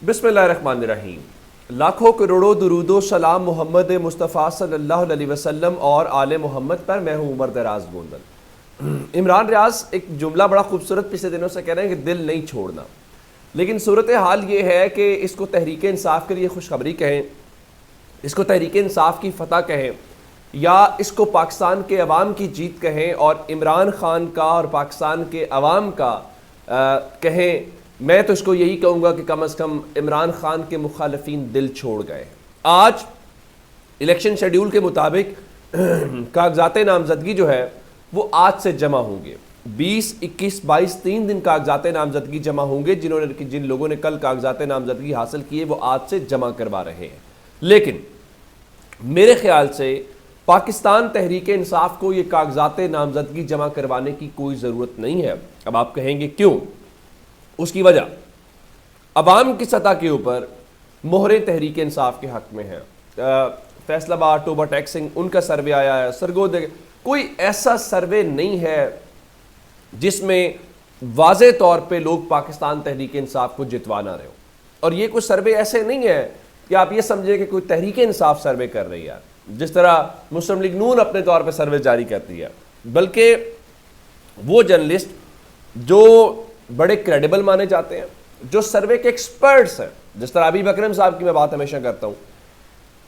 बिस्मिल्लाहिर्रहमानिर्रहीम। लाखों करोड़ों दुरूदो सलाम मोहम्मद मुस्तफ़ा सल्लल्लाहु अलैहि वसल्लम और आले मोहम्मद पर। मैं हूँ उमर दराज गोंदल। इमरान रियाज एक जुमला बड़ा खूबसूरत पिछले दिनों से कह रहे हैं कि दिल नहीं छोड़ना, लेकिन सूरत हाल ये है कि इसको तहरीक इंसाफ के लिए खुशखबरी कहें, इसको तहरीक इंसाफ की फ़तह कहें, या इसको पाकिस्तान के अवाम की जीत कहें और इमरान खान का और पाकिस्तान के अवाम का कहें। मैं तो इसको यही कहूँगा कि कम अज़ कम इमरान खान के मुखालफीन दिल छोड़ गए। आज इलेक्शन शेड्यूल के मुताबिक कागजात नामजदगी जो है वो आज से जमा होंगे। 20, 21, 22 3 दिन कागजात नामजदगी जमा होंगे। जिन लोगों ने कल कागजात नामजदगी हासिल किए वो आज से जमा करवा रहे हैं। लेकिन मेरे ख्याल से पाकिस्तान तहरीक इंसाफ को ये कागजात नामजदगी जमा करवाने की कोई ज़रूरत नहीं है। अब आप कहेंगे क्यों? उसकी वजह अवाम की सतह के ऊपर मोहरे तहरीक इंसाफ के हक में है। फैसलाबाद, टोबा टैक्सिंग, उनका सर्वे आया है, सरगोदे, कोई ऐसा सर्वे नहीं है जिसमें वाज़े तौर पे लोग पाकिस्तान तहरीक इंसाफ को जितवा ना रहे हो। और ये कुछ सर्वे ऐसे नहीं है कि आप ये समझे कि कोई तहरीक इंसाफ सर्वे कर रही है, जिस तरह मुस्लिम लीग नून अपने तौर पे सर्वे जारी करती है, बल्कि वो जर्नलिस्ट जो बड़े क्रेडिबल माने जाते हैं, जो सर्वे के एक्सपर्ट्स हैं, जिस तरह अबी बकरम साहब की मैं बात हमेशा करता हूं,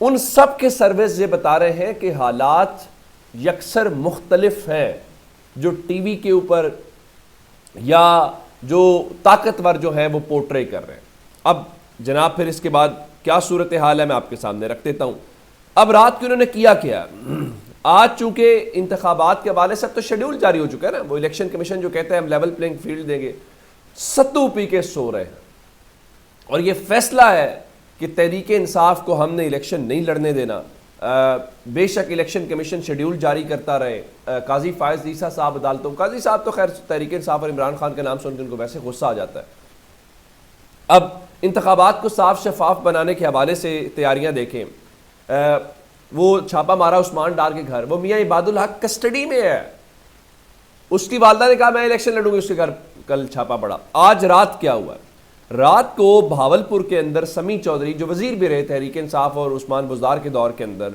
उन सब के सर्वेस ये बता रहे हैं कि हालात यकसर मुख्तलिफ हैं। जो टीवी के ऊपर या जो ताकतवर जो है वो पोर्ट्रे कर रहे हैं। अब जनाब फिर इसके बाद क्या सूरत हाल है मैं आपके सामने रख देता हूं। अब रात को उन्होंने किया क्या? आज चूंकि इंतखाबात के हवाले से अब तो शेड्यूल जारी हो चुका है ना, वो इलेक्शन कमीशन जो कहते हैं हम लेवल प्लेइंग फील्ड देंगे, सत्तू पी के सो रहे हैं। और ये फैसला है कि तहरीक इंसाफ को हमने इलेक्शन नहीं लड़ने देना। बेशक इलेक्शन कमीशन शेड्यूल जारी करता रहे, काजी फायज ईसा साहब अदालतों, काजी साहब तो खैर तहरीक इंसाफ और इमरान खान का नाम सुनकर उनको वैसे गुस्सा आ जाता है। अब इंतखाबात को साफ शफाफ बनाने के हवाले से तैयारियां देखें। वो छापा मारा उस्मान डार के घर, वो मियाँ इबादुल हक कस्टडी में है। उसकी वालदा ने कहा मैं इलेक्शन लड़ूंगी, उसके घर कल छापा पड़ा। आज रात क्या हुआ? रात को भावलपुर के अंदर समी चौधरी जो वजीर भी रहे तहरीक इंसाफ और उस्मान बुज़दार के दौर के अंदर,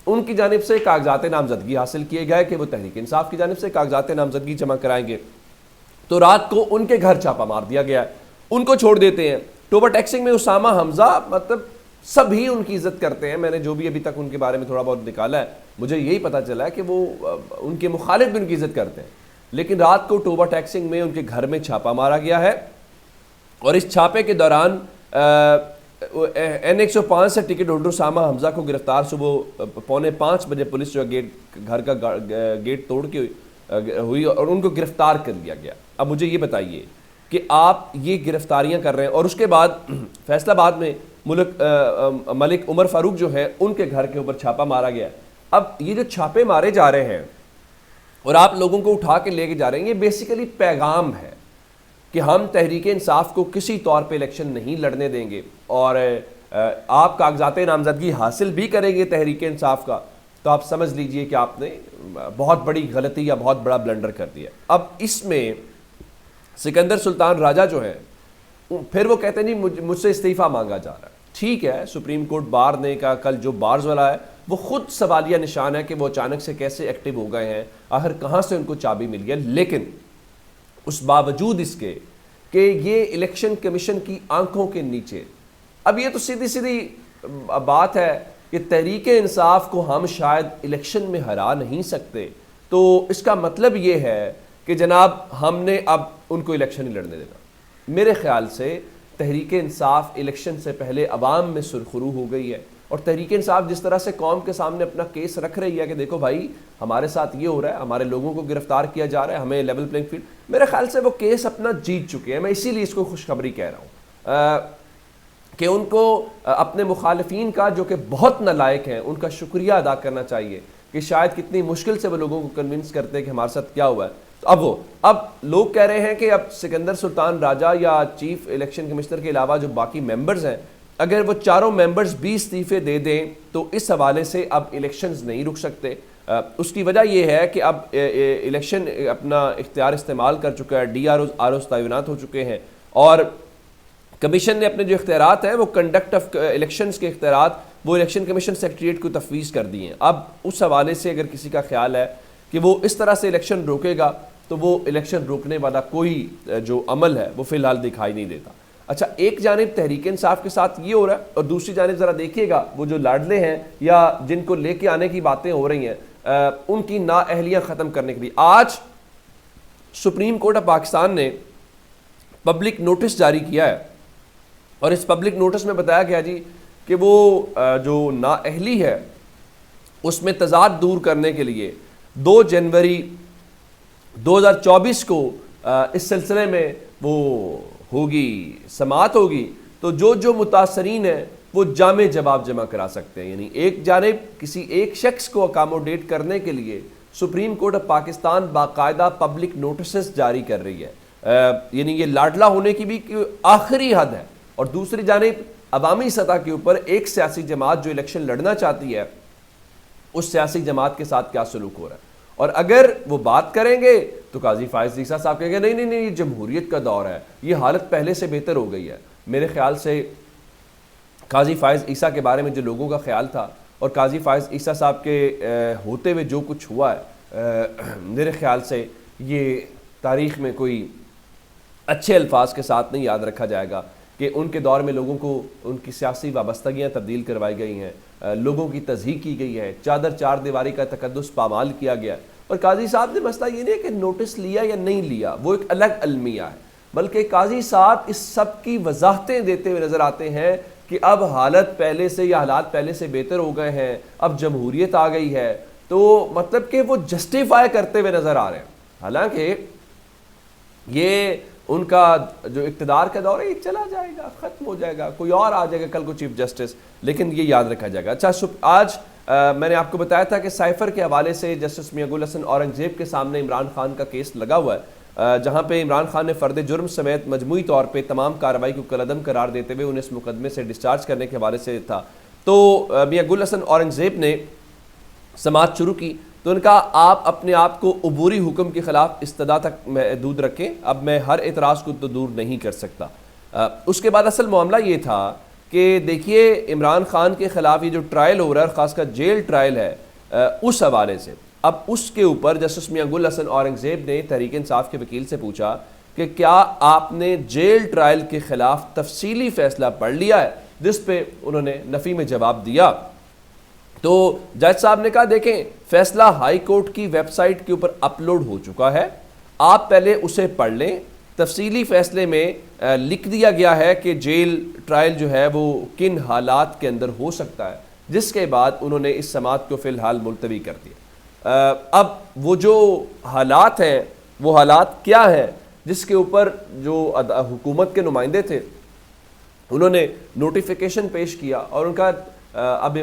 उनकी जानिब से कागजात नामजदगी हासिल किए गए कि वो तहरीक इंसाफ की जानिब से कागजात नामजदगी जमा कराएंगे। तो रात को उनके घर छापा मार दिया गया। उनको छोड़ देते हैं। टोबा टैक्सिंग में उसामा हमजा, मतलब सभी उनकी इज्जत करते हैं। मैंने जो भी अभी तक उनके बारे में थोड़ा बहुत निकाला है, मुझे यही पता चला है कि वो उनके मुखालिफ भी उनकी इज्जत करते हैं। लेकिन रात को टोबा टैक्सिंग में उनके घर में छापा मारा गया है और इस छापे के दौरान N105 से टिकट होल्डर उसामा हमजा को गिरफ्तार सुबह 4:45 बजे पुलिस जो घर का गेट तोड़ के हुई और उनको गिरफ्तार कर लिया गया। अब मुझे ये बताइए कि आप ये गिरफ्तारियां कर रहे हैं और उसके बाद फैसलाबाद में मलिक उमर फारूक जो है उनके घर के ऊपर छापा मारा गया। अब ये जो छापे मारे जा रहे हैं और आप लोगों को उठा के लेके जा रहे हैं, ये बेसिकली पैगाम है कि हम तहरीक इंसाफ को किसी तौर पे इलेक्शन नहीं लड़ने देंगे और आप कागजात नामजदगी हासिल भी करेंगे तहरीक इंसाफ का, तो आप समझ लीजिए कि आपने बहुत बड़ी गलती या बहुत बड़ा ब्लंडर कर दिया। अब इसमें सिकंदर सुल्तान राजा जो है फिर वो कहते हैं नहीं मुझसे इस्तीफ़ा मांगा जा रहा है। ठीक है, सुप्रीम कोर्ट बार ने कहा, कल जो बार्स वाला है वो खुद सवालिया निशान है कि वो अचानक से कैसे एक्टिव हो गए हैं, आखिर कहाँ से उनको चाबी मिल गया। लेकिन उस बावजूद इसके कि ये इलेक्शन कमीशन की आंखों के नीचे, अब ये तो सीधी सीधी बात है कि तहरीक इंसाफ को हम शायद इलेक्शन में हरा नहीं सकते, तो इसका मतलब ये है कि जनाब हमने अब उनको इलेक्शन ही लड़ने देना। मेरे ख्याल से तहरीक इंसाफ इलेक्शन से पहले अवाम में सुरखरू हो गई है और तहरीक इंसाफ जिस तरह से कौम के सामने अपना केस रख रही है कि देखो भाई हमारे साथ ये हो रहा है, हमारे लोगों को गिरफ्तार किया जा रहा है, हमें लेवल प्लेइंग फील्ड, मेरे ख्याल से वो केस अपना जीत चुके हैं। मैं इसीलिए इसको खुशखबरी कह रहा हूँ कि उनको अपने मुखालिफिन का, जो कि बहुत नालायक हैं, उनका शुक्रिया अदा करना चाहिए कि शायद कितनी मुश्किल से वो लोगों को कन्विंस करते हैं कि हमारे साथ क्या हुआ है। तो अब लोग कह रहे हैं कि अब सिकंदर सुल्तान राजा या चीफ इलेक्शन कमिश्नर के अलावा जो बाकी मेंबर्स हैं, अगर वो चारों मेंबर्स 20 इस्तीफे दे दें तो इस हवाले से अब इलेक्शंस नहीं रुक सकते। उसकी वजह यह है कि अब इलेक्शन अपना इख्तियार इस्तेमाल कर चुका है, DROs तैनात हो चुके हैं और कमीशन ने अपने जो इख्तियारात हैं वो कंडक्ट ऑफ इलेक्शंस के इख्तियारात वो इलेक्शन कमीशन सेक्रेटरीट को तफवीज़ कर दिए हैं। अब उस हवाले से अगर किसी का ख्याल है कि वो इस तरह से इलेक्शन रोकेगा तो वो इलेक्शन रोकने वाला कोई जो अमल है वो फ़िलहाल दिखाई नहीं देता। अच्छा, एक जानिब तहरीक इंसाफ के साथ ये हो रहा है और दूसरी जानिब ज़रा देखिएगा वो जो लाडले हैं या जिनको लेके आने की बातें हो रही हैं उनकी नाअहलियाँ ख़त्म करने के लिए आज सुप्रीम कोर्ट ऑफ पाकिस्तान ने पब्लिक नोटिस जारी किया है और इस पब्लिक नोटिस में बताया गया जी कि वो जो नाअहली है उसमें तजाद दूर करने के लिए 2 जनवरी 2024 को इस सिलसिले में वो होगी समाअत होगी, तो जो मुतासरीन हैं वो जामे जवाब जमा करा सकते हैं। यानी एक जानिब किसी एक शख्स को अकामोडेट करने के लिए सुप्रीम कोर्ट ऑफ पाकिस्तान बाकायदा पब्लिक नोटिस जारी कर रही है, यानी ये लाडला होने की भी आखिरी हद है। और दूसरी जानिब अवामी सतह के ऊपर एक सियासी जमात जो इलेक्शन लड़ना चाहती है उस सियासी जमात के साथ क्या सलूक हो रहा है। और अगर वो बात करेंगे तो काजी फायज ईसा साहब कहेंगे नहीं नहीं नहीं, ये जमहूरियत का दौर है, ये हालत पहले से बेहतर हो गई है। मेरे ख्याल से काजी फायज ईसा के बारे में जो लोगों का ख्याल था और काजी फायज ईसा साहब के होते हुए जो कुछ हुआ है, मेरे ख्याल से ये तारीख़ में कोई अच्छे अल्फाज के साथ नहीं याद रखा जाएगा कि उनके दौर में लोगों को उनकी सियासी वाबस्तगियाँ तब्दील करवाई गई हैं, लोगों की तज़हीक की गई है, चादर चार दीवारी का तकद्दुस पामाल किया गया। और काजी साहब ने मसला ये नहीं है कि नोटिस लिया या नहीं लिया, वो एक अलग अलमिया है, बल्कि काजी साहब इस सब की वजाहतें देते हुए नज़र आते हैं कि अब हालत पहले से या हालात पहले से बेहतर हो गए हैं, अब जमहूरियत आ गई है। तो मतलब कि वो जस्टिफाई करते हुए नज़र आ रहे हैं, हालांकि ये उनका जो इक़्तिदार का दौर है ये चला जाएगा, ख़त्म हो जाएगा, कोई और आ जाएगा कल को चीफ जस्टिस, लेकिन ये याद रखा जाएगा। अच्छा, आज मैंने आपको बताया था कि साइफ़र के हवाले से जस्टिस मियां गुल हसन औरंगज़ेब के सामने इमरान खान का केस लगा हुआ है, जहाँ पे इमरान खान ने फ़र्द जुर्म समेत मजमूई तौर पर तमाम कार्रवाई को कलअदम करार देते हुए उन्हें इस मुकदमे से डिस्चार्ज करने के हवाले से था। तो मियां गुल हसन औरंगज़ेब ने समाअत शुरू की तो उनका आप अपने आप को अबूरी हुक्म के ख़िलाफ़ इस्तदा तक महदूद रखें, अब मैं हर एतराज़ को तो दूर नहीं कर सकता। उसके बाद असल मामला ये था कि देखिए इमरान खान के ख़िलाफ़ ये जो ट्रायल हो रहा है, ख़ासकर जेल ट्रायल है, उस हवाले से अब उसके ऊपर जस्टिस मियां गुल हसन औरंगज़ेब ने तहरीक इंसाफ के वकील से पूछा कि क्या आपने जेल ट्रायल के ख़िलाफ़ तफसीली फ़ैसला पढ़ लिया है, जिस पे उन्होंने नफ़ी में जवाब दिया। तो जज साहब ने कहा देखें फैसला हाई कोर्ट की वेबसाइट के ऊपर अपलोड हो चुका है, आप पहले उसे पढ़ लें। तफसीली फ़ैसले में लिख दिया गया है कि जेल ट्रायल जो है वो किन हालात के अंदर हो सकता है, जिसके बाद उन्होंने इस समाअत को फ़िलहाल मुलतवी कर दिया। अब वो जो हालात हैं वो हालात क्या हैं जिसके ऊपर जो हुकूमत के नुमाइंदे थे उन्होंने नोटिफिकेशन पेश किया और उनका अब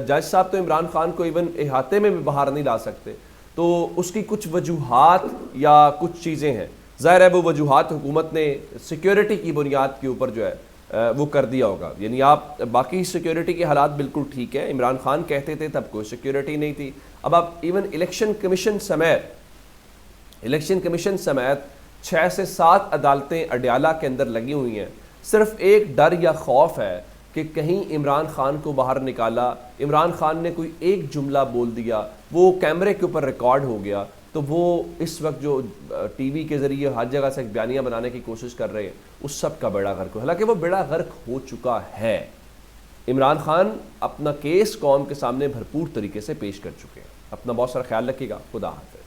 जज साहब तो इमरान खान को इवन इहाते में भी बाहर नहीं ला सकते, तो उसकी कुछ वजूहात या कुछ चीज़ें हैं, ज़ाहिर है वो वजूहात हुकूमत ने सिक्योरिटी की बुनियाद के ऊपर जो है वो कर दिया होगा। यानी आप बाकी सिक्योरिटी के हालात बिल्कुल ठीक है, इमरान खान कहते थे तब कोई सिक्योरिटी नहीं थी, अब आप इवन इलेक्शन कमीशन समेत 6 से 7 अदालतें अडयाला के अंदर लगी हुई हैं, सिर्फ एक डर या खौफ है कि कहीं इमरान खान को बाहर निकाला, इमरान खान ने कोई एक जुमला बोल दिया, वो कैमरे के ऊपर रिकॉर्ड हो गया, तो वो इस वक्त जो टीवी के ज़रिए हर जगह से बयानियाँ बनाने की कोशिश कर रहे हैं उस सब का बेड़ा गर्क हो। हालांकि वो बेड़ा गर्क हो चुका है, इमरान खान अपना केस कौम के सामने भरपूर तरीके से पेश कर चुके हैं। अपना बहुत सारा ख्याल रखिएगा, खुदा हाफ़िज़।